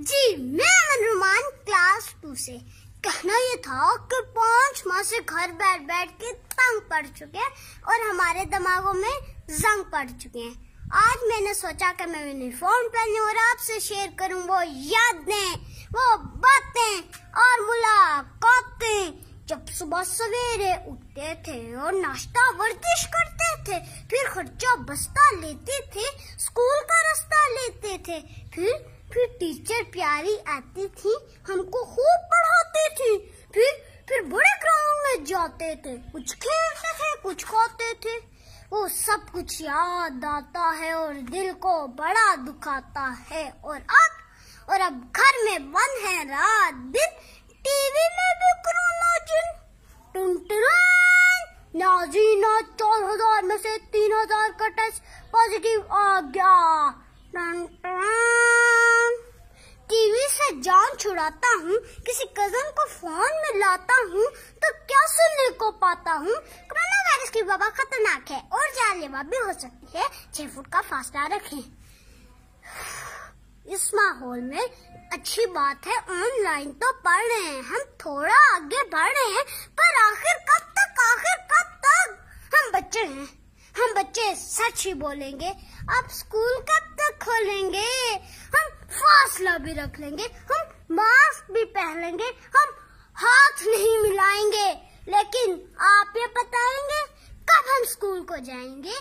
जी मैं अमन रुमान क्लास 2 से। कहना ये था कि 5 माह से घर बैठ बैठ के तंग पड़ चुके हैं और हमारे दिमागों में जंग पड़ चुके हैं। आज मैंने सोचा कि मैं यूनिफॉर्म पहनूं और आपसे शेयर करूं वो यादें, वो बातें और मुलाकातें जब सुबह सवेरे उठते थे और नाश्ता वर्जिश करते थे, फिर खर्चा बस्ता लेते थे, स्कूल का रास्ता लेते थे, फिर टीचर प्यारी आती थी, हमको खूब पढ़ाती थी, फिर बड़े ग्राउंड में जाते थे, कुछ खेलते थे, कुछ खाते थे। वो सब कुछ याद आता है और दिल को बड़ा दुखाता है। और अब घर में बंद है रात दिन, टीवी में भी कोरोना जिन। नाजीना 4000 में से 3000 का टेस्ट पॉजिटिव आ गया। टीवी से जान छुड़ाता हूँ, किसी कजन को फोन में लाता हूँ तो क्या सुनने को पाता हूँ। कोरोना वायरस की वबा खतरनाक है और जानलेवा भी हो सकती है, 6 फुट का फासला रखें। इस माहौल में अच्छी बात है ऑनलाइन तो पढ़ रहे हैं, हम थोड़ा आगे बढ़ रहे हैं, पर आखिर कब तक हम बच्चे हैं, हम बच्चे सच ही बोलेंगे। अब स्कूल कब तक खोलेंगे, हम फासला भी रख लेंगे, हम मास्क भी पहनेंगे, हम हाथ नहीं मिलाएंगे, लेकिन आप ये बताएंगे कब हम स्कूल को जाएंगे।